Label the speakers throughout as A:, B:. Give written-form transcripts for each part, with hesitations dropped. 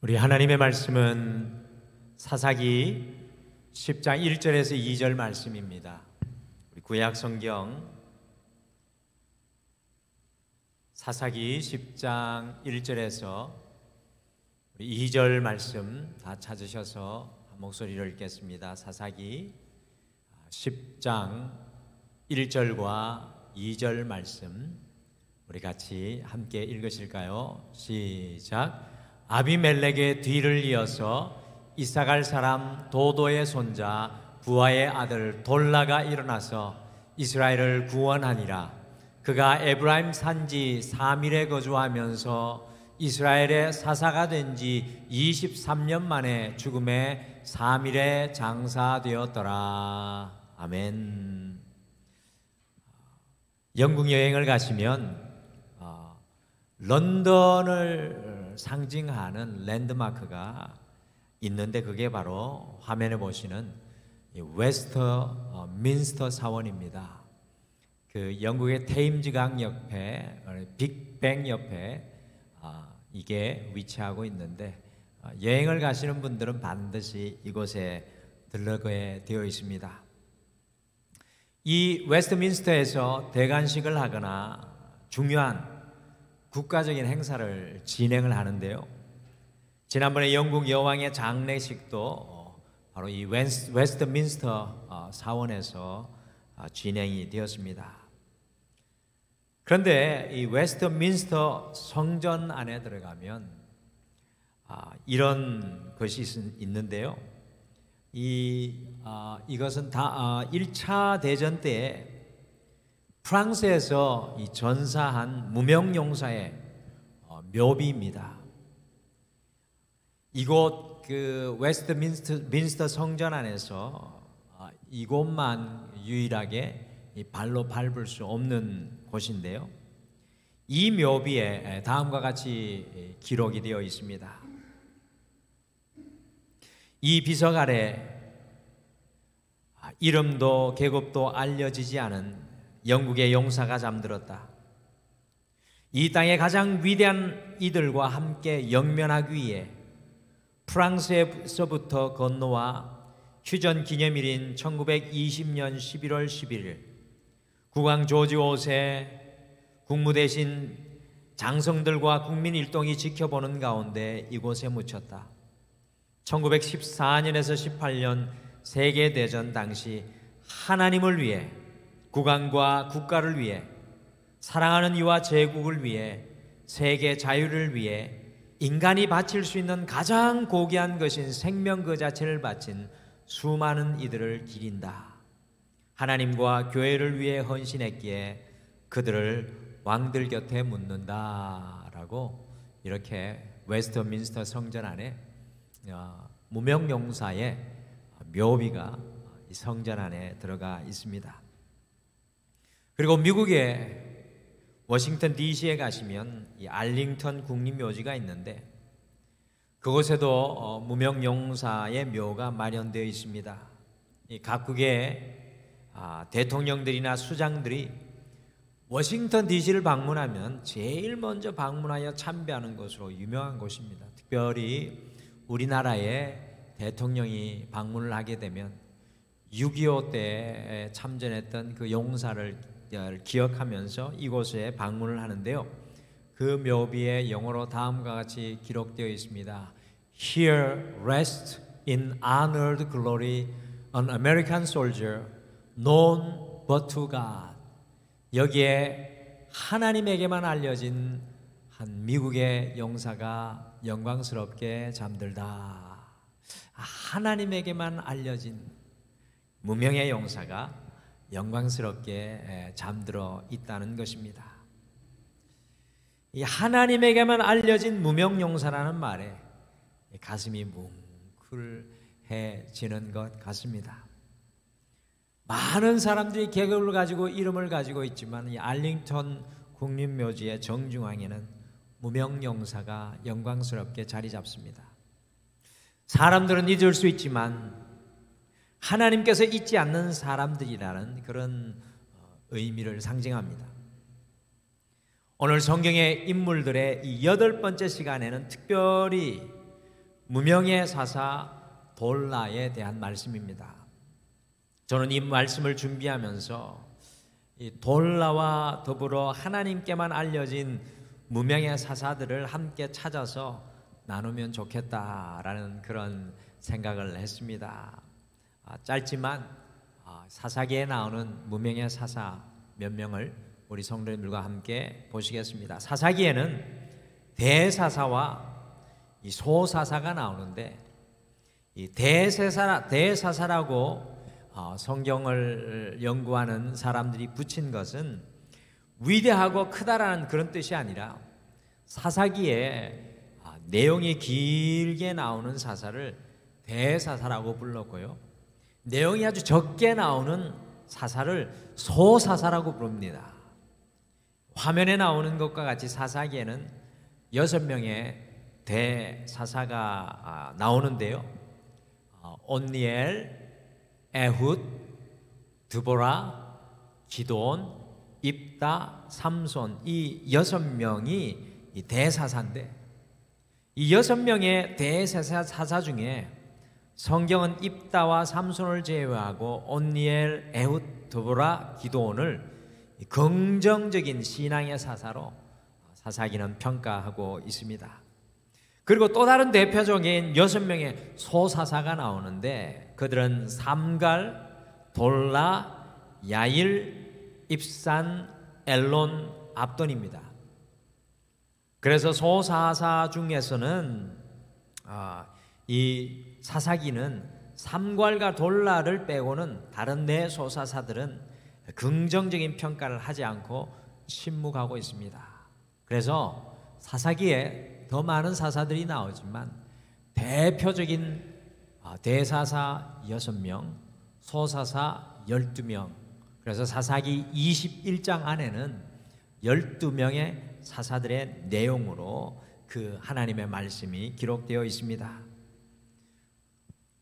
A: 우리 하나님의 말씀은 사사기 10장 1절에서 2절 말씀입니다. 우리 구약 성경 사사기 10장 1절에서 2절 말씀 다 찾으셔서 한 목소리로 읽겠습니다. 사사기 10장 1절과 2절 말씀 우리 같이 함께 읽으실까요? 시작. 아비멜렉의 뒤를 이어서 이사갈 사람 도도의 손자 부하의 아들 돌라가 일어나서 이스라엘을 구원하니라. 그가 에브라임 산지 사밀에 거주하면서 이스라엘의 사사가 된 지 23년 만에 죽음의 사밀에 장사되었더라. 아멘. 영국 여행을 가시면 런던을 상징하는 랜드마크가 있는데 그게 바로 화면에 보시는 웨스터 민스터 사원입니다. 그 영국의 테임즈강 옆에 빅뱅 옆에 이게 위치하고 있는데 여행을 가시는 분들은 반드시 이곳에 들러게 되어 있습니다. 이 웨스트민스터에서 대관식을 하거나 중요한 국가적인 행사를 진행을 하는데요. 지난번에 영국 여왕의 장례식도 바로 이 웨스트민스터 사원에서 진행이 되었습니다. 그런데 이 웨스트민스터 성전 안에 들어가면 이런 것이 있는데요. 이것은 다 1차 대전 때 프랑스에서 이 전사한 무명용사의 묘비입니다. 이곳 그 웨스트민스터 성전 안에서 이곳만 유일하게 발로 밟을 수 없는 곳인데요. 이 묘비에 다음과 같이 기록이 되어 있습니다. 이 비석 아래 이름도 계급도 알려지지 않은 영국의 용사가 잠들었다. 이 땅의 가장 위대한 이들과 함께 영면하기 위해 프랑스에서부터 건너와 휴전 기념일인 1920년 11월 11일 국왕 조지 5세 국무대신 장성들과 국민 일동이 지켜보는 가운데 이곳에 묻혔다. 1914년에서 18년 세계대전 당시 하나님을 위해 국왕과 국가를 위해 사랑하는 이와 제국을 위해 세계 자유를 위해 인간이 바칠 수 있는 가장 고귀한 것인 생명 그 자체를 바친 수많은 이들을 기린다. 하나님과 교회를 위해 헌신했기에 그들을 왕들 곁에 묻는다 라고 이렇게 웨스트민스터 성전 안에 무명용사의 묘비가 이 성전 안에 들어가 있습니다. 그리고 미국의 워싱턴 DC에 가시면 이 알링턴 국립묘지가 있는데 그곳에도 무명용사의 묘가 마련되어 있습니다. 이 각국의 대통령들이나 수장들이 워싱턴 DC를 방문하면 제일 먼저 방문하여 참배하는 것으로 유명한 곳입니다. 특별히 우리나라의 대통령이 방문을 하게 되면 6.25 때 참전했던 그 용사를 기억하면서 이곳에 방문을 하는데요. 그 묘비에 영어로 다음과 같이 기록되어 있습니다. Here rests in honored glory an American soldier known but to God. 여기에 하나님에게만 알려진 한 미국의 용사가 영광스럽게 잠들다. 하나님에게만 알려진 무명의 용사가 영광스럽게 잠들어 있다는 것입니다. 이 하나님에게만 알려진 무명용사라는 말에 가슴이 뭉클해지는 것 같습니다. 많은 사람들이 계급을 가지고 이름을 가지고 있지만 이 알링턴 국립묘지의 정중앙에는 무명용사가 영광스럽게 자리 잡습니다. 사람들은 잊을 수 있지만 하나님께서 잊지 않는 사람들이라는 그런 의미를 상징합니다. 오늘 성경의 인물들의 이 8번째 시간에는 특별히 무명의 사사 돌라에 대한 말씀입니다. 저는 이 말씀을 준비하면서 이 돌라와 더불어 하나님께만 알려진 무명의 사사들을 함께 찾아서 나누면 좋겠다라는 그런 생각을 했습니다. 짧지만 사사기에 나오는 무명의 사사 몇 명을 우리 성도님들과 함께 보시겠습니다. 사사기에는 대사사와 이 소사사가 나오는데, 이 대사사라고 성경을 연구하는 사람들이 붙인 것은 위대하고 크다라는 그런 뜻이 아니라 사사기에 내용이 길게 나오는 사사를 대사사라고 불렀고요, 내용이 아주 적게 나오는 사사를 소사사라고 부릅니다. 화면에 나오는 것과 같이 사사기에는 6명의 대사사가 나오는데요, 온니엘, 에훗, 드보라, 기드온, 입다, 삼손, 이 6명이 이 대사사인데, 이 6명의 대사사 중에 성경은 입다와 삼손을 제외하고 온니엘, 에훗, 드보라, 기드온을 긍정적인 신앙의 사사로 사사기는 평가하고 있습니다. 그리고 또 다른 대표적인 6명의 소사사가 나오는데, 그들은 삼갈, 돌라, 야일, 입산, 엘론, 압돈입니다. 그래서 소사사 중에서는 이 사사기는 삼갈과 돌라를 빼고는 다른 네 소사사들은 긍정적인 평가를 하지 않고 침묵하고 있습니다. 그래서 사사기에 더 많은 사사들이 나오지만 대표적인 대사사 6명, 소사사 12명, 그래서 사사기 21장 안에는 12명의 사사들의 내용으로 그 하나님의 말씀이 기록되어 있습니다.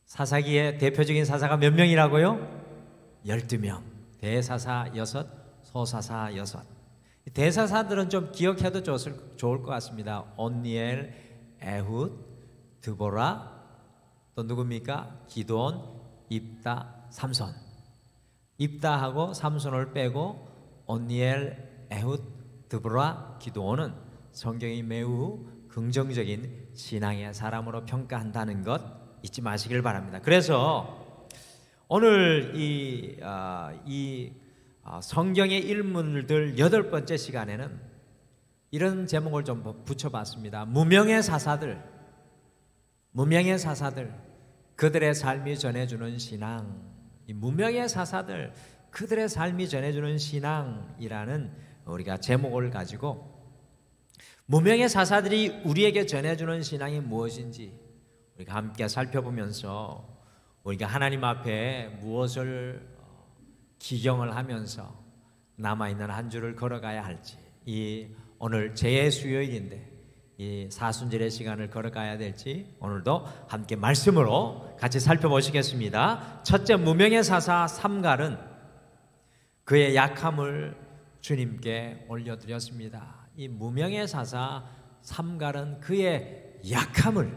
A: 사사기의 대표적인 사사가 몇 명이라고요? 12명. 대사사 6, 소사사 6. 대사사들은 좀 기억해도 좋을 것 같습니다. 온니엘, 에훗, 드보라, 또 누굽니까? 기드온, 입다, 삼손. 입다하고 삼손을 빼고 온니엘, 에훗, 드보라, 기드온은 성경이 매우 긍정적인 신앙의 사람으로 평가한다는 것 잊지 마시길 바랍니다. 그래서 오늘 이 성경의 인물들 8번째 시간에는 이런 제목을 좀 붙여봤습니다. 무명의 사사들, 그들의 삶이 전해주는 신앙. 이 무명의 사사들, 그들의 삶이 전해주는 신앙이라는 우리가 제목을 가지고 무명의 사사들이 우리에게 전해주는 신앙이 무엇인지 우리가 함께 살펴보면서 우리가 하나님 앞에 무엇을 기경을 하면서 남아있는 한 주를 걸어가야 할지, 이 오늘 제 수요일인데 이 사순절의 시간을 걸어가야 될지 오늘도 함께 말씀으로 같이 살펴보시겠습니다. 첫째, 무명의 사사 삼갈은 그의 약함을 주님께 올려드렸습니다. 이 무명의 사사 삼갈은 그의 약함을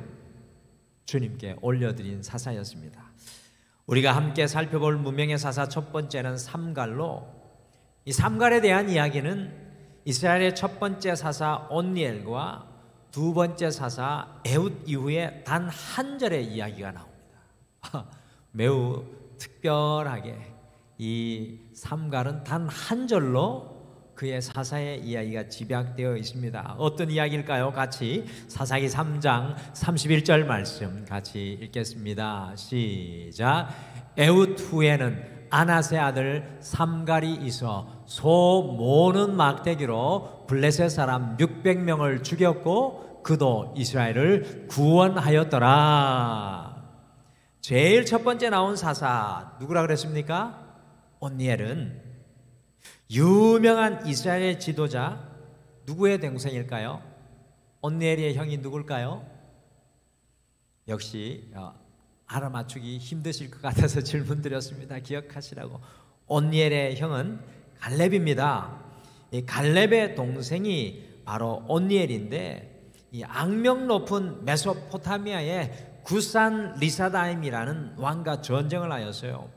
A: 주님께 올려드린 사사였습니다. 우리가 함께 살펴볼 무명의 사사 첫 번째는 삼갈로, 이 삼갈에 대한 이야기는 이스라엘의 첫 번째 사사 온니엘과 두 번째 사사 에훗 이후에 단 한 절의 이야기가 나옵니다. 매우 특별하게 이 삼갈은 단 한 절로 그의 사사의 이야기가 집약되어 있습니다. 어떤 이야기일까요? 같이 사사기 3장 31절 말씀 같이 읽겠습니다. 시작. 에훗 후에는 아낫의 아들 삼갈이 있어 소 모는 막대기로 블레셋 사람 600명을 죽였고 그도 이스라엘을 구원하였더라. 제일 첫 번째 나온 사사 누구라 그랬습니까? 온니엘은 유명한 이스라엘의 지도자 누구의 동생일까요? 온니엘의 형이 누굴까요? 역시 알아맞추기 힘드실 것 같아서 질문 드렸습니다. 기억하시라고. 온니엘의 형은 갈렙입니다. 이 갈렙의 동생이 바로 온니엘인데, 이 악명 높은 메소포타미아의 구산 리사다임이라는 왕과 전쟁을 하였어요.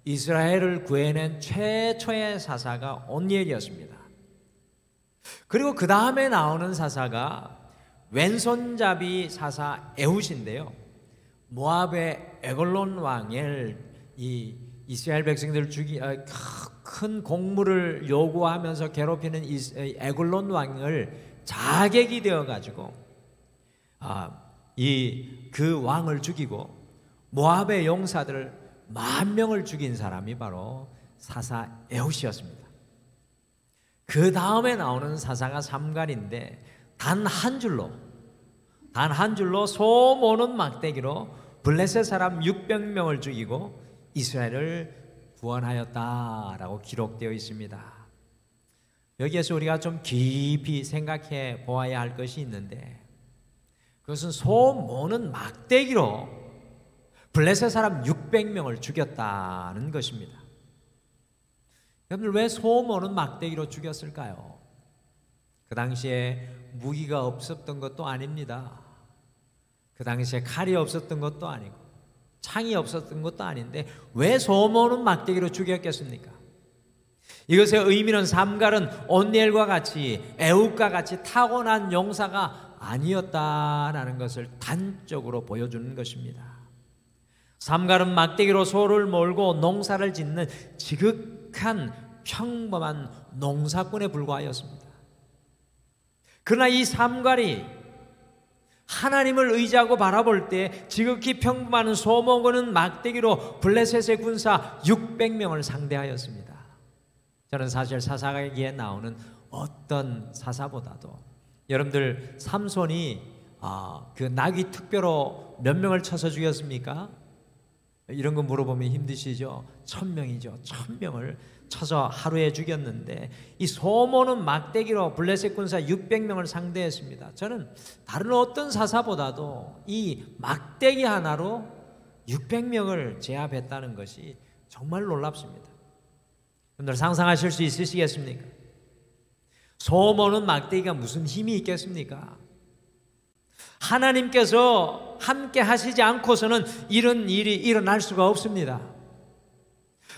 A: 이스라엘을 구해낸 최초의 사사가 온니엘이었습니다. 그리고 그 다음에 나오는 사사가 왼손잡이 사사 에훗인데요. 모압의 에글론 왕을 이 이스라엘 백성들을 큰 공물을 요구하면서 괴롭히는 에글론 왕을 자객이 되어 가지고 그 왕을 죽이고 모압의 용사들 10,000명을 죽인 사람이 바로 사사 에훗이었습니다. 그 다음에 나오는 사사가 삼갈인데 단 한 줄로 소 모는 막대기로 블레셋 사람 600명을 죽이고 이스라엘을 구원하였다라고 기록되어 있습니다. 여기에서 우리가 좀 깊이 생각해 보아야 할 것이 있는데, 그것은 소 모는 막대기로 블레셋 사람 600명을 죽였다는 것입니다. 여러분들, 왜 소 모는 막대기로 죽였을까요? 그 당시에 무기가 없었던 것도 아닙니다. 그 당시에 칼이 없었던 것도 아니고 창이 없었던 것도 아닌데 왜 소 모는 막대기로 죽였겠습니까? 이것의 의미는 삼갈은 온니엘과 같이 에훗과 같이 타고난 용사가 아니었다라는 것을 단적으로 보여주는 것입니다. 삼갈은 막대기로 소를 몰고 농사를 짓는 지극한 평범한 농사꾼에 불과하였습니다. 그러나 이 삼갈이 하나님을 의지하고 바라볼 때 지극히 평범한 소모고는 막대기로 블레셋의 군사 600명을 상대하였습니다. 저는 사실 사사기에 나오는 어떤 사사보다도 여러분들 삼손이 그 나귀 특별로 몇 명을 쳐서 죽였습니까? 이런 거 물어보면 힘드시죠? 1000명이죠. 1000명을 쳐서 하루에 죽였는데 이 소모는 막대기로 블레셋 군사 600명을 상대했습니다. 저는 다른 어떤 사사보다도 이 막대기 하나로 600명을 제압했다는 것이 정말 놀랍습니다. 여러분들 상상하실 수 있으시겠습니까? 소모는 막대기가 무슨 힘이 있겠습니까? 하나님께서 함께 하시지 않고서는 이런 일이 일어날 수가 없습니다.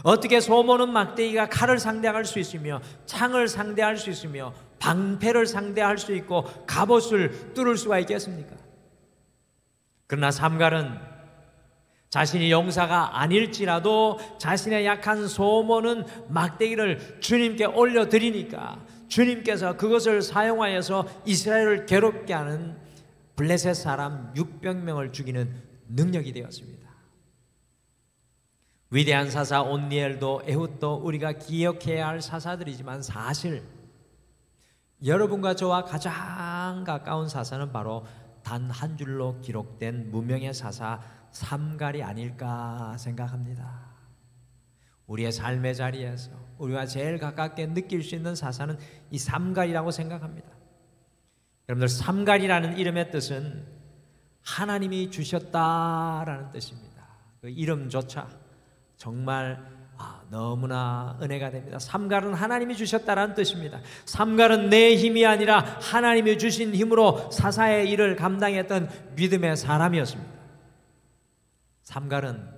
A: 어떻게 소모는 막대기가 칼을 상대할 수 있으며 창을 상대할 수 있으며 방패를 상대할 수 있고 갑옷을 뚫을 수가 있겠습니까? 그러나 삼갈은 자신이 용사가 아닐지라도 자신의 약한 소모는 막대기를 주님께 올려드리니까 주님께서 그것을 사용하여서 이스라엘을 괴롭게 하는 블레셋 사람 600명을 죽이는 능력이 되었습니다. 위대한 사사 온니엘도 에훗도 우리가 기억해야 할 사사들이지만 사실 여러분과 저와 가장 가까운 사사는 바로 단 한 줄로 기록된 무명의 사사 삼갈이 아닐까 생각합니다. 우리의 삶의 자리에서 우리와 제일 가깝게 느낄 수 있는 사사는 이 삼갈이라고 생각합니다. 여러분들, 삼갈이라는 이름의 뜻은 하나님이 주셨다라는 뜻입니다. 그 이름조차 정말 너무나 은혜가 됩니다. 삼갈은 하나님이 주셨다라는 뜻입니다. 삼갈은 내 힘이 아니라 하나님이 주신 힘으로 사사의 일을 감당했던 믿음의 사람이었습니다. 삼갈은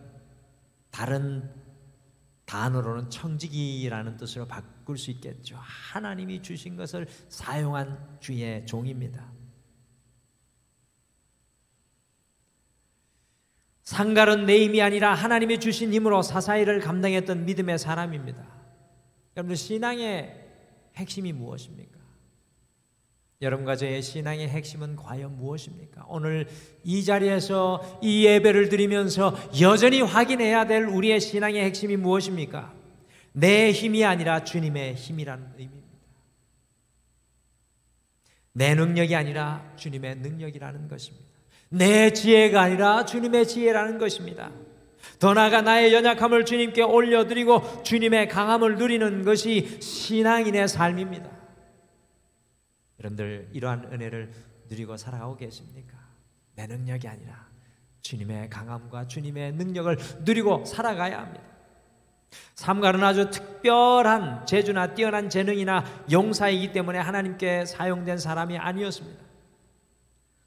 A: 다른 단어로는 청지기라는 뜻으로 바꿀 수 있겠죠. 하나님이 주신 것을 사용한 주의 종입니다. 삼갈은 내 힘이 아니라 하나님이 주신 힘으로 사사일을 감당했던 믿음의 사람입니다. 여러분들, 신앙의 핵심이 무엇입니까? 여러분과 저의 신앙의 핵심은 과연 무엇입니까? 오늘 이 자리에서 이 예배를 드리면서 여전히 확인해야 될 우리의 신앙의 핵심이 무엇입니까? 내 힘이 아니라 주님의 힘이라는 의미입니다. 내 능력이 아니라 주님의 능력이라는 것입니다. 내 지혜가 아니라 주님의 지혜라는 것입니다. 더 나아가 나의 연약함을 주님께 올려드리고 주님의 강함을 누리는 것이 신앙인의 삶입니다. 여러분들, 이러한 은혜를 누리고 살아가고 계십니까? 내 능력이 아니라 주님의 강함과 주님의 능력을 누리고 살아가야 합니다. 삼갈은 아주 특별한 재주나 뛰어난 재능이나 용사이기 때문에 하나님께 사용된 사람이 아니었습니다.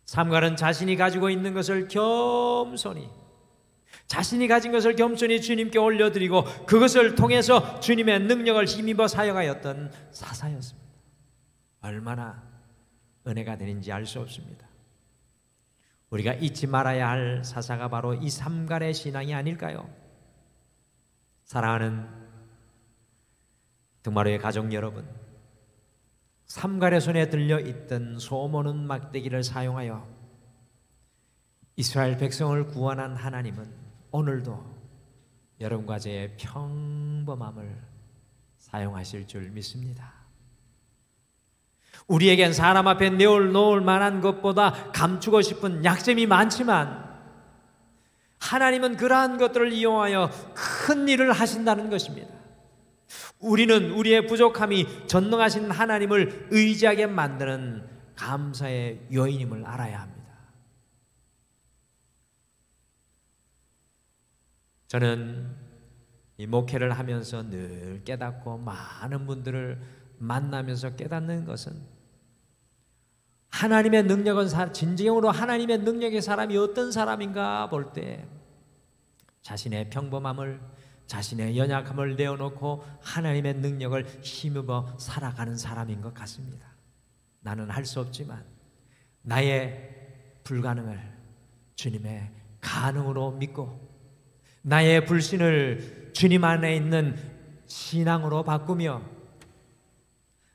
A: 삼갈은 자신이 가지고 있는 것을 자신이 가진 것을 겸손히 주님께 올려드리고 그것을 통해서 주님의 능력을 힘입어 사용하였던 사사였습니다. 얼마나 은혜가 되는지 알 수 없습니다. 우리가 잊지 말아야 할 사사가 바로 이 삼갈의 신앙이 아닐까요? 사랑하는 등마루의 가족 여러분, 삼갈의 손에 들려있던 소모는 막대기를 사용하여 이스라엘 백성을 구원한 하나님은 오늘도 여러분과 저의 평범함을 사용하실 줄 믿습니다. 우리에겐 사람 앞에 내놓을 만한 것보다 감추고 싶은 약점이 많지만 하나님은 그러한 것들을 이용하여 큰 일을 하신다는 것입니다. 우리는 우리의 부족함이 전능하신 하나님을 의지하게 만드는 감사의 요인임을 알아야 합니다. 저는 이 목회를 하면서 늘 깨닫고 많은 분들을 만나면서 깨닫는 것은 하나님의 능력은 진정으로 하나님의 능력의 사람이 어떤 사람인가 볼 때 자신의 평범함을, 자신의 연약함을 내어놓고 하나님의 능력을 힘입어 살아가는 사람인 것 같습니다. 나는 할 수 없지만 나의 불가능을 주님의 가능으로 믿고 나의 불신을 주님 안에 있는 신앙으로 바꾸며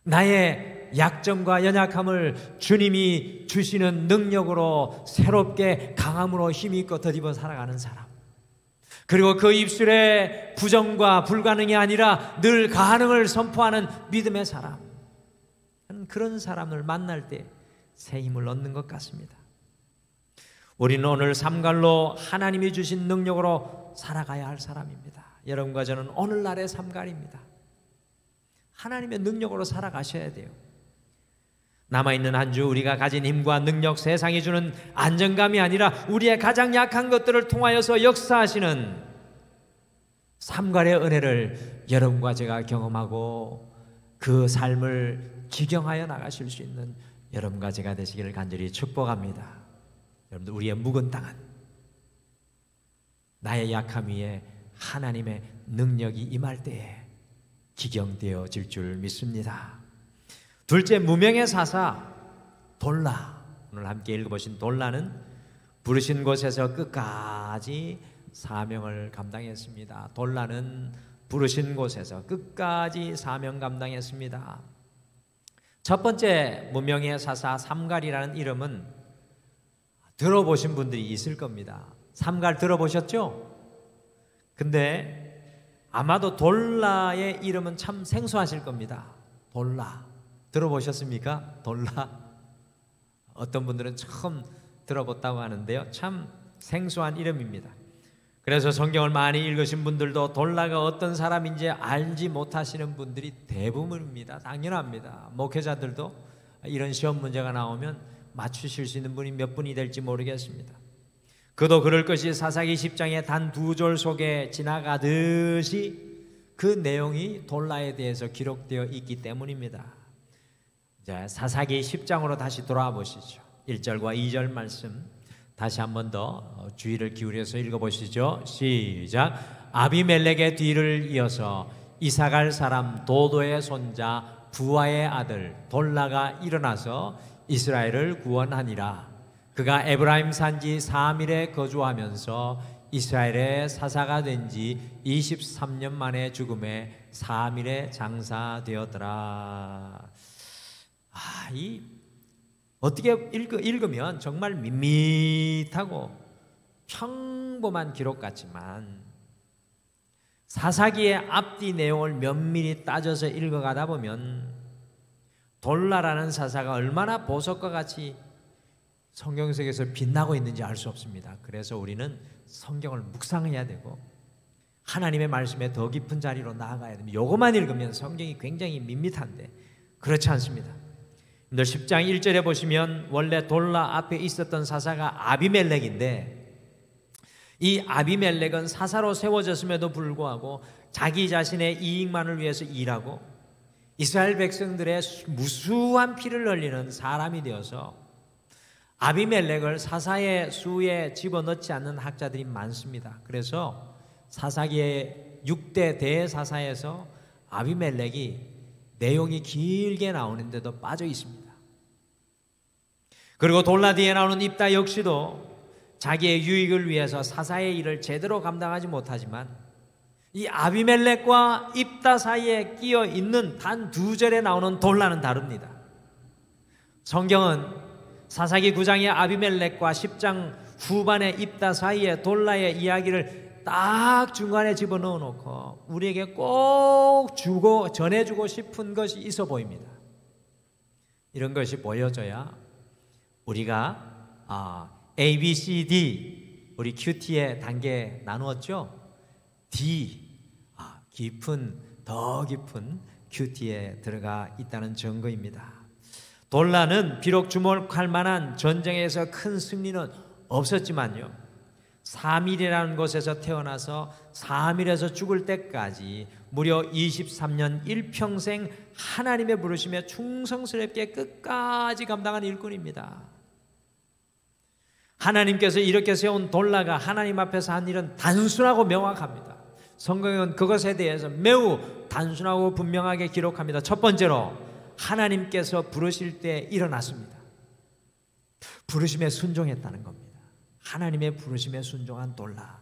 A: 나의 약점과 연약함을 주님이 주시는 능력으로 새롭게 강함으로 힘있고 덧입어 살아가는 사람, 그리고 그 입술에 부정과 불가능이 아니라 늘 가능을 선포하는 믿음의 사람, 그런 사람을 만날 때 새 힘을 얻는 것 같습니다. 우리는 오늘 삼갈로 하나님이 주신 능력으로 살아가야 할 사람입니다. 여러분과 저는 오늘날의 삼갈입니다. 하나님의 능력으로 살아가셔야 돼요. 남아있는 한 주 우리가 가진 힘과 능력, 세상이 주는 안정감이 아니라 우리의 가장 약한 것들을 통하여서 역사하시는 삼갈의 은혜를 여러분과 제가 경험하고 그 삶을 기경하여 나가실 수 있는 여러분과 제가 되시기를 간절히 축복합니다. 여러분들, 우리의 묵은 땅은 나의 약함 위에 하나님의 능력이 임할 때에 기경되어질 줄 믿습니다. 둘째, 무명의 사사 돌라. 오늘 함께 읽어보신 돌라는 부르신 곳에서 끝까지 사명을 감당했습니다. 돌라는 부르신 곳에서 끝까지 사명 감당했습니다. 첫 번째 무명의 사사 삼갈이라는 이름은 들어보신 분들이 있을 겁니다. 삼갈 들어보셨죠? 근데 아마도 돌라의 이름은 참 생소하실 겁니다. 돌라 들어보셨습니까? 돌라. 어떤 분들은 처음 들어봤다고 하는데요, 참 생소한 이름입니다. 그래서 성경을 많이 읽으신 분들도 돌라가 어떤 사람인지 알지 못하시는 분들이 대부분입니다. 당연합니다. 목회자들도 이런 시험 문제가 나오면 맞추실 수 있는 분이 몇 분이 될지 모르겠습니다. 그도 그럴 것이 사사기 10장의 단 2절 속에 지나가듯이 그 내용이 돌라에 대해서 기록되어 있기 때문입니다. 이제 사사기 10장으로 다시 돌아와 보시죠. 1절과 2절 말씀 다시 한 번 더 주의를 기울여서 읽어보시죠. 시작. 아비멜렉의 뒤를 이어서 이사갈 사람 도도의 손자 부하의 아들 돌라가 일어나서 이스라엘을 구원하니라. 그가 에브라임 산지 3일에 거주하면서 이스라엘의 사사가 된 지 23년 만에 죽음에 3일에 장사되었더라. 어떻게 읽으면 정말 밋밋하고 평범한 기록 같지만 사사기의 앞뒤 내용을 면밀히 따져서 읽어가다 보면 돌라라는 사사가 얼마나 보석과 같이 성경 속에서 빛나고 있는지 알 수 없습니다. 그래서 우리는 성경을 묵상해야 되고 하나님의 말씀에 더 깊은 자리로 나아가야 됩니다. 이것만 읽으면 성경이 굉장히 밋밋한데 그렇지 않습니다. 10장 1절에 보시면 원래 돌라 앞에 있었던 사사가 아비멜렉인데 이 아비멜렉은 사사로 세워졌음에도 불구하고 자기 자신의 이익만을 위해서 일하고 이스라엘 백성들의 무수한 피를 흘리는 사람이 되어서 아비멜렉을 사사의 수에 집어넣지 않는 학자들이 많습니다. 그래서 사사기의 6대 대사사에서 아비멜렉이 내용이 길게 나오는데도 빠져 있습니다. 그리고 돌라 뒤에 나오는 입다 역시도 자기의 유익을 위해서 사사의 일을 제대로 감당하지 못하지만 이 아비멜렉과 입다 사이에 끼어 있는 단 2절에 나오는 돌라는 다릅니다. 성경은 사사기 9장의 아비멜렉과 10장 후반의 입다 사이에 돌라의 이야기를 딱 중간에 집어넣어 놓고 우리에게 꼭 전해주고 싶은 것이 있어 보입니다. 이런 것이 보여져야 우리가 A, B, C, D 우리 큐티의 단계 나누었죠? D, 더 깊은 큐티에 들어가 있다는 증거입니다. 돌라는 비록 주목할 만한 전쟁에서 큰 승리는 없었지만요, 3일이라는 곳에서 태어나서 3일에서 죽을 때까지 무려 23년 일평생 하나님의 부르심에 충성스럽게 끝까지 감당한 일꾼입니다. 하나님께서 이렇게 세운 돌라가 하나님 앞에서 한 일은 단순하고 명확합니다. 성경은 그것에 대해서 매우 단순하고 분명하게 기록합니다. 첫 번째로 하나님께서 부르실 때 일어났습니다. 부르심에 순종했다는 겁니다. 하나님의 부르심에 순종한 돌라.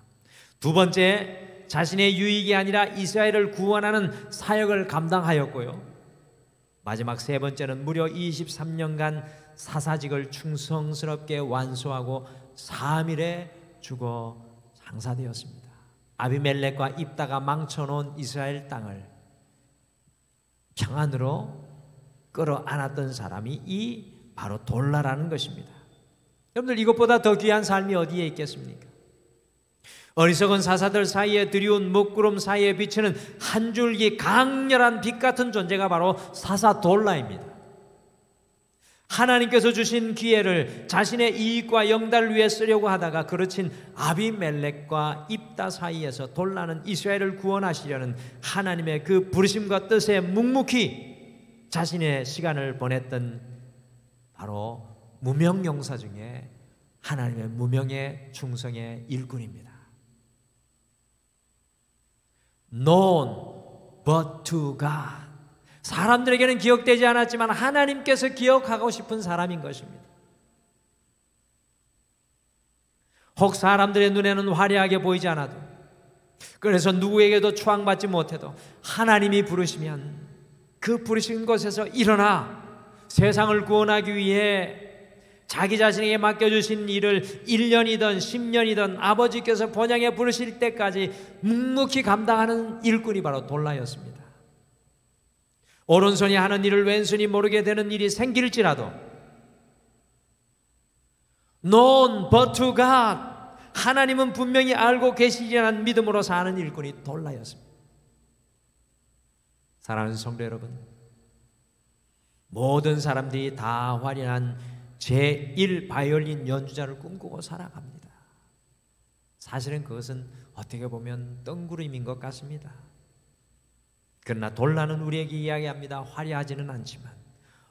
A: 두 번째, 자신의 유익이 아니라 이스라엘을 구원하는 사역을 감당하였고요. 마지막 세 번째는 무려 23년간 사사직을 충성스럽게 완수하고 3일에 죽어 장사되었습니다. 아비멜렉과 입다가 망쳐놓은 이스라엘 땅을 평안으로 끌어안았던 사람이 이 바로 돌라라는 것입니다. 여러분들, 이것보다 더 귀한 삶이 어디에 있겠습니까? 어리석은 사사들 사이에 드리운 먹구름 사이에 비치는 한 줄기 강렬한 빛 같은 존재가 바로 사사 돌라입니다. 하나님께서 주신 기회를 자신의 이익과 영달을 위해 쓰려고 하다가 그르친 아비멜렉과 입다 사이에서 돌라는 이스라엘을 구원하시려는 하나님의 그 부르심과 뜻에 묵묵히 자신의 시간을 보냈던 바로 무명용사 중에 하나님의 무명의 충성의 일꾼입니다. Known but to God. 사람들에게는 기억되지 않았지만 하나님께서 기억하고 싶은 사람인 것입니다. 혹 사람들의 눈에는 화려하게 보이지 않아도, 그래서 누구에게도 추앙받지 못해도 하나님이 부르시면 그 부르신 곳에서 일어나 세상을 구원하기 위해 자기 자신에게 맡겨주신 일을 1년이든 10년이든 아버지께서 본향에 부르실 때까지 묵묵히 감당하는 일꾼이 바로 돌라였습니다. 오른손이 하는 일을 왼손이 모르게 되는 일이 생길지라도 known but to God, 하나님은 분명히 알고 계시리라는 믿음으로 사는 일꾼이 돌라였습니다. 사랑하는 성도 여러분, 모든 사람들이 다 화려한 제1 바이올린 연주자를 꿈꾸고 살아갑니다. 사실은 그것은 어떻게 보면 뜬구름인 것 같습니다. 그러나 돌라는 우리에게 이야기합니다. 화려하지는 않지만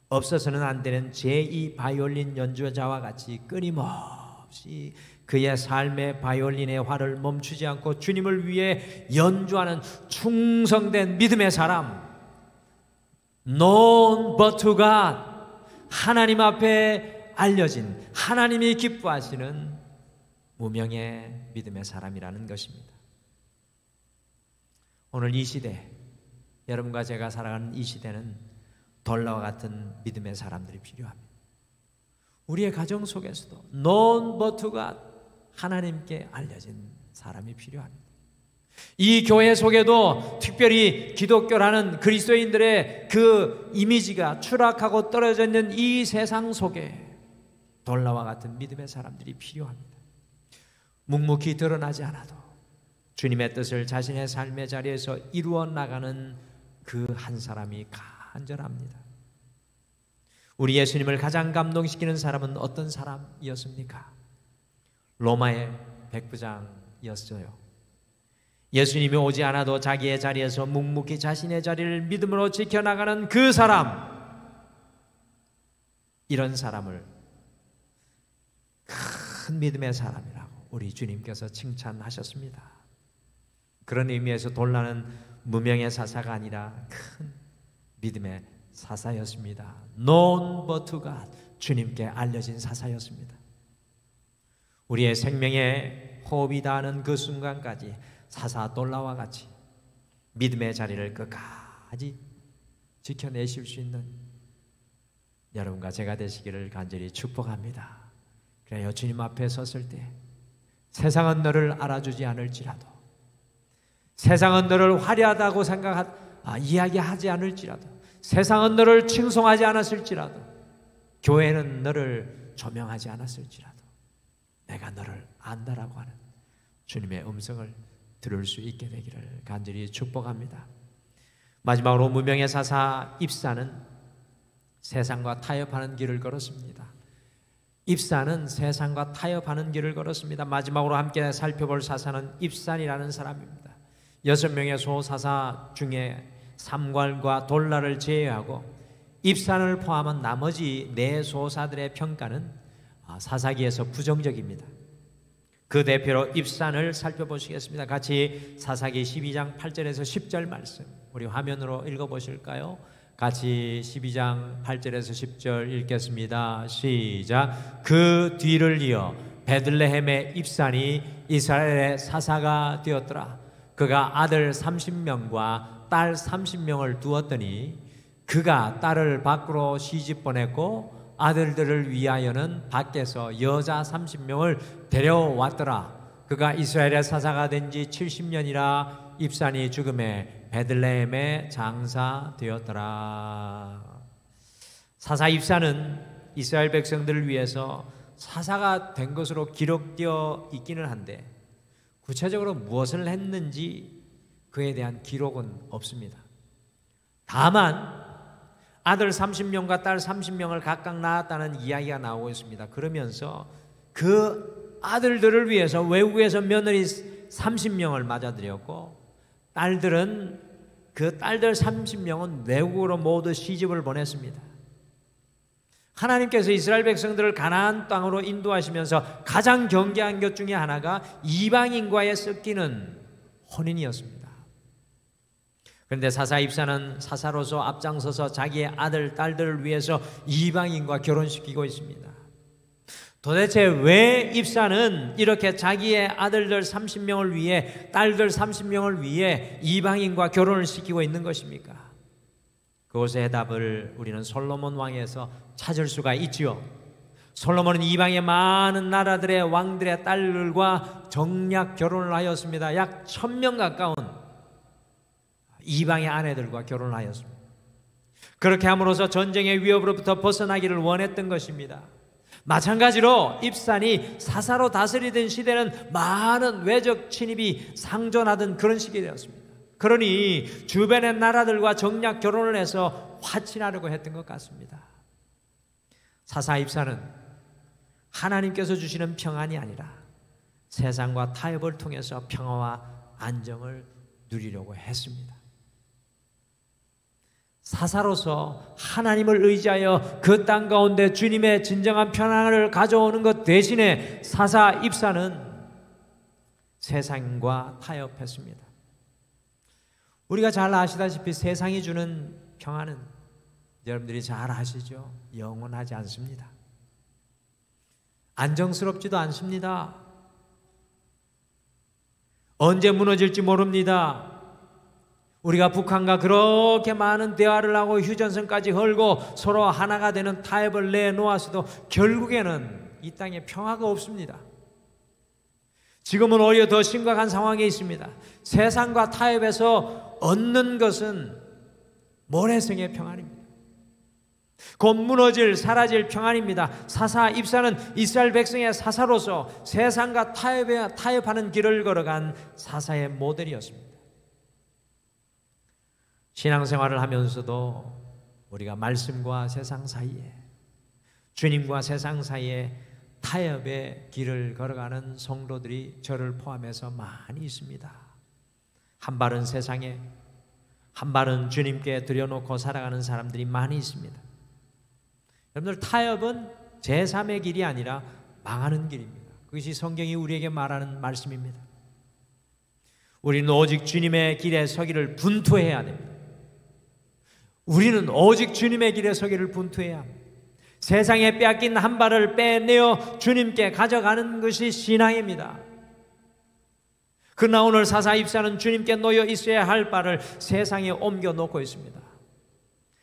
A: 없어서는 안 되는 제2 바이올린 연주자와 같이 끊임없이 그의 삶의 바이올린의 활을 멈추지 않고 주님을 위해 연주하는 충성된 믿음의 사람, known but to God, 하나님 앞에 알려진, 하나님이 기뻐하시는 무명의 믿음의 사람이라는 것입니다. 오늘 이 시대, 여러분과 제가 살아가는 이 시대는 돌라와 같은 믿음의 사람들이 필요합니다. 우리의 가정 속에서도 known but to God, 하나님께 알려진 사람이 필요합니다. 이 교회 속에도 특별히 기독교라는 그리스도인들의 그 이미지가 추락하고 떨어져 있는 이 세상 속에 돌라와 같은 믿음의 사람들이 필요합니다. 묵묵히 드러나지 않아도 주님의 뜻을 자신의 삶의 자리에서 이루어 나가는 그 한 사람이 간절합니다. 우리 예수님을 가장 감동시키는 사람은 어떤 사람이었습니까? 로마의 백부장이었어요. 예수님이 오지 않아도 자기의 자리에서 묵묵히 자신의 자리를 믿음으로 지켜나가는 그 사람, 이런 사람을 큰 믿음의 사람이라고 우리 주님께서 칭찬하셨습니다. 그런 의미에서 돌라는 무명의 사사가 아니라 큰 믿음의 사사였습니다. known but to God, 주님께 알려진 사사였습니다. 우리의 생명에 호흡이 닿는 그 순간까지 사사 돌라와 같이 믿음의 자리를 끝까지 지켜내실 수 있는 여러분과 제가 되시기를 간절히 축복합니다. 그래요, 주님 앞에 섰을 때 세상은 너를 알아주지 않을지라도, 세상은 너를 화려하다고 이야기하지 않을지라도, 세상은 너를 칭송하지 않았을지라도, 교회는 너를 조명하지 않았을지라도 내가 너를 안다라고 하는 주님의 음성을 들을 수 있게 되기를 간절히 축복합니다. 마지막으로 무명의 사사 입사는 세상과 타협하는 길을 걸었습니다. 입사는 세상과 타협하는 길을 걸었습니다. 마지막으로 함께 살펴볼 사사는 입산이라는 사람입니다. 6명의 소사사 중에 삼괄과 돌라를 제외하고 입산을 포함한 나머지 4소사들의 평가는 사사기에서 부정적입니다. 그 대표로 입산을 살펴보시겠습니다. 같이 사사기 12장 8절에서 10절 말씀 우리 화면으로 읽어보실까요? 같이 12장 8절에서 10절 읽겠습니다. 시작. 그 뒤를 이어 베들레헴의 입산이 이스라엘의 사사가 되었더라. 그가 아들 30명과 딸 30명을 두었더니 그가 딸을 밖으로 시집 보냈고 아들들을 위하여는 밖에서 여자 30명을 데려왔더라. 그가 이스라엘의 사사가 된 지 70년이라 입산이 죽음에 베들레헴에 장사되었더라. 사사 입산은 이스라엘 백성들을 위해서 사사가 된 것으로 기록되어 있기는 한데 구체적으로 무엇을 했는지 그에 대한 기록은 없습니다. 다만 아들 30명과 딸 30명을 각각 낳았다는 이야기가 나오고 있습니다. 그러면서 그 아들들을 위해서 외국에서 며느리 30명을 맞아들였고 딸들은 그 딸들 30명은 외국으로 모두 시집을 보냈습니다. 하나님께서 이스라엘 백성들을 가나안 땅으로 인도하시면서 가장 경계한 것 중에 하나가 이방인과의 섞이는 혼인이었습니다. 그런데 사사 입사는 사사로서 앞장서서 자기의 아들, 딸들을 위해서 이방인과 결혼시키고 있습니다. 도대체 왜 입사는 이렇게 자기의 아들들 30명을 위해, 딸들 30명을 위해 이방인과 결혼을 시키고 있는 것입니까? 그것의 해답을 우리는 솔로몬 왕에서 찾을 수가 있지요. 솔로몬은 이방의 많은 나라들의 왕들의 딸들과 정략 결혼을 하였습니다. 약 1000명 가까운 이방의 아내들과 결혼을 하였습니다. 그렇게 함으로써 전쟁의 위협으로부터 벗어나기를 원했던 것입니다. 마찬가지로 입산이 사사로 다스리던 시대는 많은 외적 침입이 상존하던 그런 시기가 되었습니다. 그러니 주변의 나라들과 정략 결혼을 해서 화친하려고 했던 것 같습니다. 사사 입산은 하나님께서 주시는 평안이 아니라 세상과 타협을 통해서 평화와 안정을 누리려고 했습니다. 사사로서 하나님을 의지하여 그 땅 가운데 주님의 진정한 평안을 가져오는 것 대신에 사사 입사는 세상과 타협했습니다. 우리가 잘 아시다시피 세상이 주는 평안은 여러분들이 잘 아시죠? 영원하지 않습니다. 안정스럽지도 않습니다. 언제 무너질지 모릅니다. 우리가 북한과 그렇게 많은 대화를 하고 휴전선까지 헐고 서로 하나가 되는 타협을 내놓았어도 결국에는 이 땅에 평화가 없습니다. 지금은 오히려 더 심각한 상황에 있습니다. 세상과 타협에서 얻는 것은 모래성의 평안입니다. 곧 무너질 사라질 평안입니다. 사사 입사는 이스라엘 백성의 사사로서 세상과 타협하는 길을 걸어간 사사의 모델이었습니다. 신앙생활을 하면서도 우리가 말씀과 세상 사이에, 주님과 세상 사이에 타협의 길을 걸어가는 성도들이 저를 포함해서 많이 있습니다. 한 발은 세상에, 한 발은 주님께 들여놓고 살아가는 사람들이 많이 있습니다. 여러분들, 타협은 제3의 길이 아니라 망하는 길입니다. 그것이 성경이 우리에게 말하는 말씀입니다. 우리는 오직 주님의 길에 서기를 분투해야 됩니다. 우리는 오직 주님의 길에 서기를 분투해야 합니다. 세상에 빼앗긴 한 발을 빼내어 주님께 가져가는 것이 신앙입니다. 그러나 오늘 사사 입사는 주님께 놓여 있어야 할 바를 세상에 옮겨놓고 있습니다.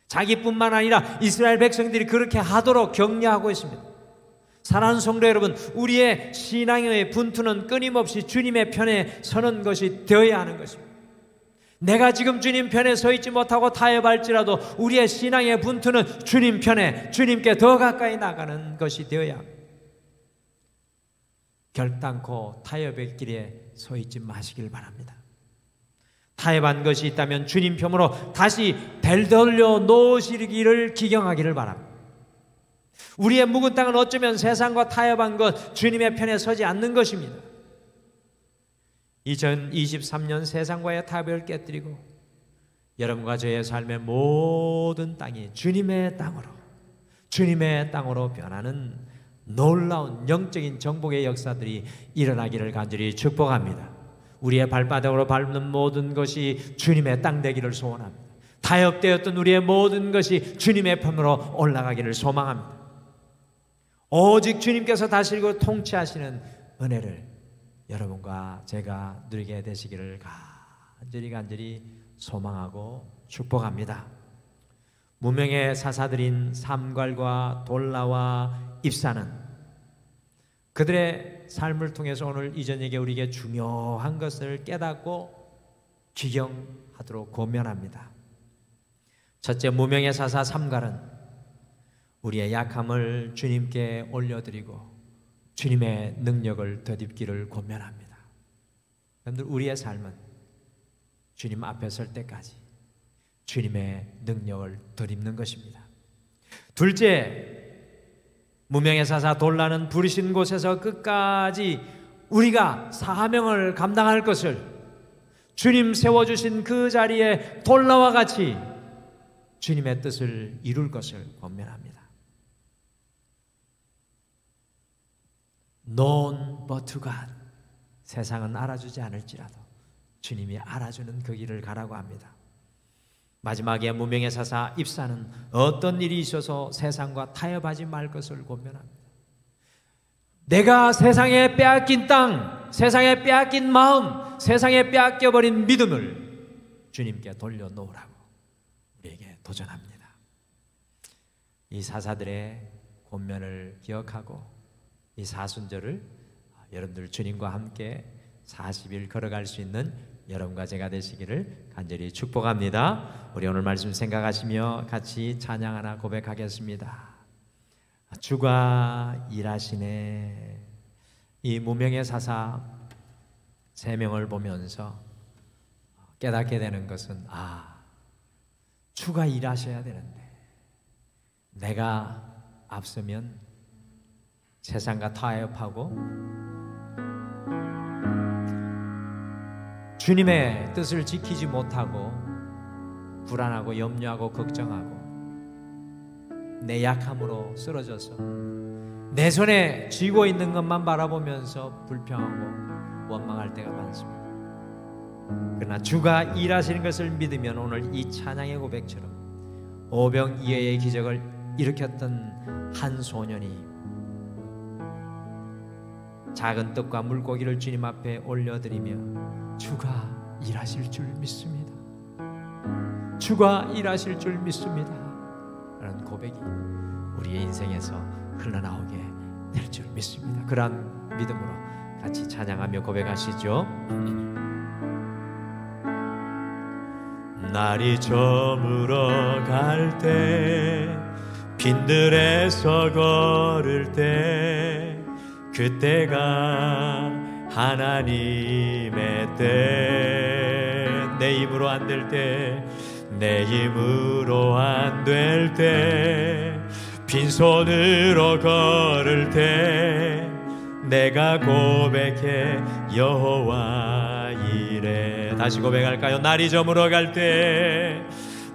A: 자기뿐만 아니라 이스라엘 백성들이 그렇게 하도록 격려하고 있습니다. 사랑하는 성도 여러분, 우리의 신앙의 분투는 끊임없이 주님의 편에 서는 것이 되어야 하는 것입니다. 내가 지금 주님 편에 서 있지 못하고 타협할지라도 우리의 신앙의 분투는 주님 편에, 주님께 더 가까이 나가는 것이 되어야 합니다. 결단코 타협의 길에 서 있지 마시길 바랍니다. 타협한 것이 있다면 주님 편으로 다시 되돌려 놓으시기를 기경하기를 바랍니다. 우리의 묵은 땅은 어쩌면 세상과 타협한 것, 주님의 편에 서지 않는 것입니다. 2023년 세상과의 타협을 깨뜨리고 여러분과 저의 삶의 모든 땅이 주님의 땅으로 변하는 놀라운 영적인 정복의 역사들이 일어나기를 간절히 축복합니다. 우리의 발바닥으로 밟는 모든 것이 주님의 땅 되기를 소원합니다. 타협되었던 우리의 모든 것이 주님의 편으로 올라가기를 소망합니다. 오직 주님께서 다스리고 통치하시는 은혜를 여러분과 제가 누리게 되시기를 간절히 소망하고 축복합니다. 무명의 사사들인 삼갈과 돌라와 입사는 그들의 삶을 통해서 오늘 이 저녁에 우리에게 중요한 것을 깨닫고 기경하도록 권면합니다. 첫째, 무명의 사사 삼갈은 우리의 약함을 주님께 올려드리고 주님의 능력을 덧입기를 권면합니다. 여러분들, 우리의 삶은 주님 앞에 설 때까지 주님의 능력을 덧입는 것입니다. 둘째, 무명의 사사 돌라는 부르신 곳에서 끝까지 우리가 사명을 감당할 것을 주님 세워주신 그 자리에 돌라와 같이 주님의 뜻을 이룰 것을 권면합니다. known but to God. 세상은 알아주지 않을지라도 주님이 알아주는 그 길을 가라고 합니다. 마지막에 무명의 사사 입사는 어떤 일이 있어서 세상과 타협하지 말 것을 권면합니다. 내가 세상에 빼앗긴 땅, 세상에 빼앗긴 마음, 세상에 빼앗겨버린 믿음을 주님께 돌려놓으라고 우리에게 도전합니다. 이 사사들의 권면을 기억하고 이 사순절을 여러분들 주님과 함께 40일 걸어갈 수 있는 여러분과 제가 되시기를 간절히 축복합니다. 우리 오늘 말씀 생각하시며 같이 찬양 하나 고백하겠습니다. 주가 일하시네. 이 무명의 사사 3명을 보면서 깨닫게 되는 것은 주가 일하셔야 되는데 내가 앞서면 세상과 타협하고 주님의 뜻을 지키지 못하고 불안하고 염려하고 걱정하고 내 약함으로 쓰러져서 내 손에 쥐고 있는 것만 바라보면서 불평하고 원망할 때가 많습니다. 그러나 주가 일하시는 것을 믿으면 오늘 이 찬양의 고백처럼 오병이어의 기적을 일으켰던 한 소년이 작은 떡과 물고기를 주님 앞에 올려드리며 주가 일하실 줄 믿습니다. 주가 일하실 줄 믿습니다. 라는 고백이 우리의 인생에서 흘러나오게 될 줄 믿습니다. 그러한 믿음으로 같이 찬양하며 고백하시죠. 날이 저물어 갈 때 빈들에서 걸을 때 그때가 하나님의 때 내 힘으로 안 될 때 내 힘으로 안 될 때 빈손으로 걸을 때 내가 고백해 여호와 이래. 다시 고백할까요? 날이 저물어 갈 때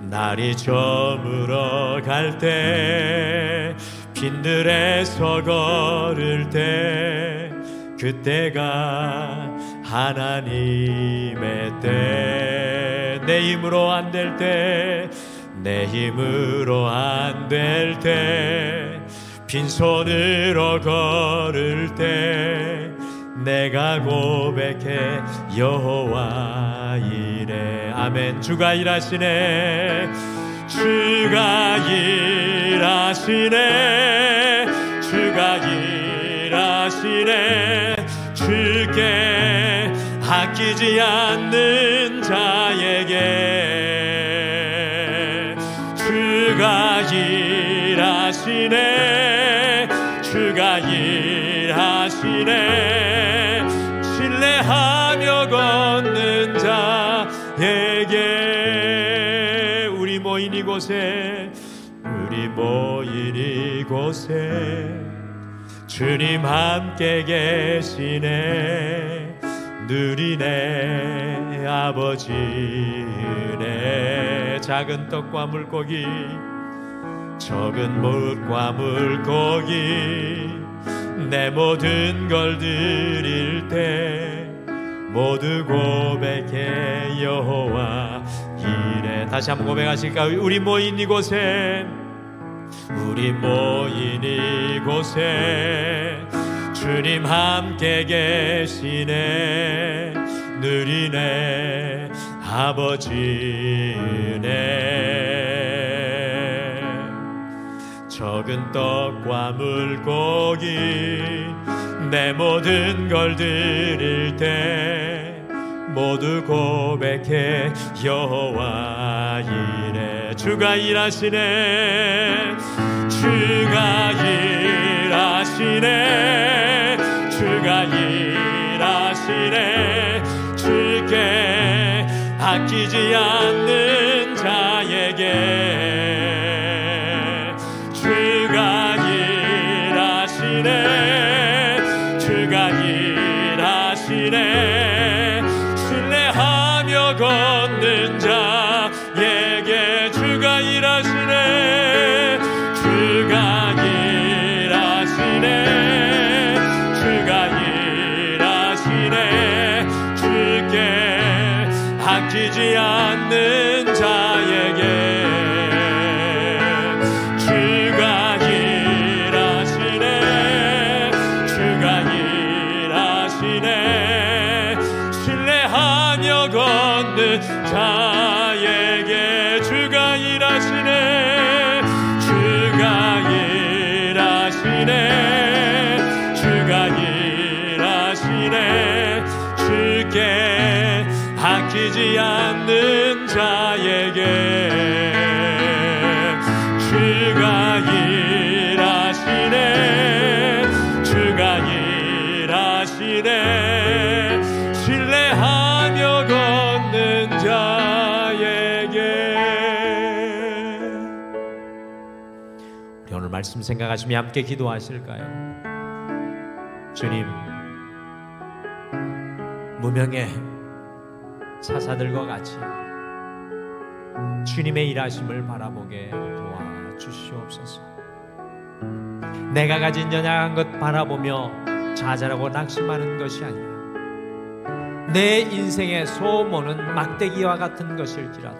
A: 날이 저물어 갈 때 빈들에서 걸을 때 그때가 하나님의 때. 내 힘으로 안 될 때, 내 힘으로 안 될 때, 빈손으로 걸을 때 내가 고백해 여호와 이래. 아멘. 주가 일하시네. 주가 일하시네. 주가 일하시네. 주께 아끼지 않는 자에게 주가 일하시네. 주가 일하시네. 신뢰하며 걷는 자에게. 우리 모인 이곳에, 우리 모인 이곳에 주님 함께 계시네. 누리네 아버지 은혜. 작은 떡과 물고기, 적은 못과 물고기, 내 모든 걸 드릴 때 모두 고백해 여호와 이래. 다시 한번 고백하실까요? 우리 모인 이곳에, 우리 모인 이곳에 주님 함께 계시네. 누리네 아버지 은혜. 적은 떡과 물고기, 내 모든 걸 드릴 때 모두 고백해 여호와 이래. 주가 일하시네. 주가 일하시네. 주가 일하시네. 주께 아끼지 않는 자에게 주가 일하시네. 주가 일하시네. 신뢰하며 걷는 자에게 주가 일하시네. 주가 일하시네. 주가 일하시네. 주께 아끼지 않는 자에게 주가 일하시네. 주가 일하시네. 신뢰하며 걷는 자에게 주가 일하시네. 주가 일하시네. 주가 일하시네. 주께 아끼지 않는 자에게 주가 일하시네. 주가 일하시네. 신뢰하며 걷는 자에게. 우리 오늘 말씀 생각하시며 함께 기도하실까요? 주님, 무명의 사사들과 같이 주님의 일하심을 바라보게 도와주시옵소서. 내가 가진 연약한 것 바라보며 좌절하고 낙심하는 것이 아니라 내 인생의 소모는 막대기와 같은 것일지라도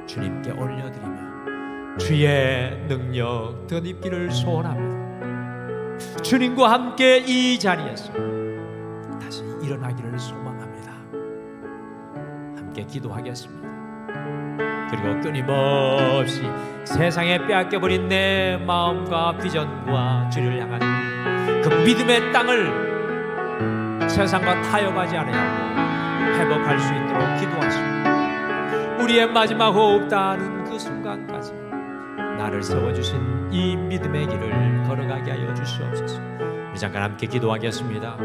A: 주님께 올려드리며 주의 능력 덧입기를 소원합니다. 주님과 함께 이 자리에서 다시 일어나기를 소망합니다. 함께 기도하겠습니다. 그리고 끊임없이 세상에 빼앗겨버린 내 마음과 비전과 주를 향한 그 믿음의 땅을 세상과 타협하지 않으려고 회복할 수 있도록 기도하시고 우리의 마지막 호흡 닿는 그 순간까지 나를 세워주신 이 믿음의 길을 걸어가게 하여 주시옵소서. 우리 잠깐 함께 기도하겠습니다.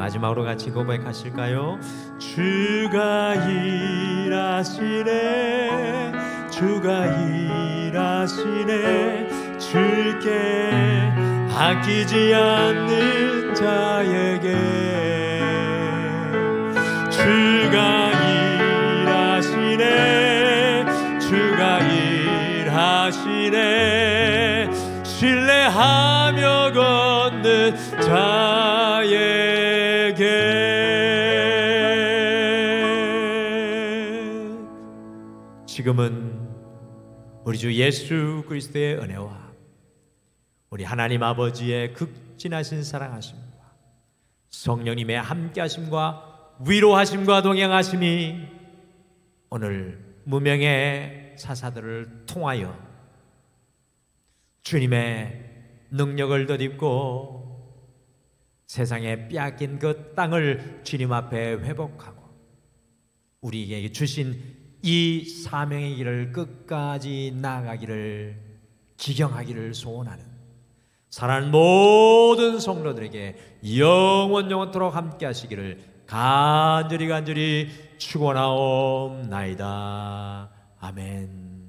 A: 마지막으로 같이 고백하실까요? 주가 일하시네, 주가 일하시네, 주께 아끼지 않는 자에게 주가 일하시네, 주가 일하시네, 신뢰하며 걷는 자에게. 지금은 우리 주 예수 그리스도의 은혜와 우리 하나님 아버지의 극진하신 사랑하심과 성령님의 함께하심과 위로하심과 동행하심이 오늘 무명의 사사들을 통하여 주님의 능력을 덧입고 세상에 빼앗긴 그 땅을 주님 앞에 회복하고 우리에게 주신 이 사명의 길을 끝까지 나아가기를 기경하기를 소원하는 사랑하는 모든 성도들에게 영원토록 함께 하시기를 간절히 축원하옵나이다. 아멘.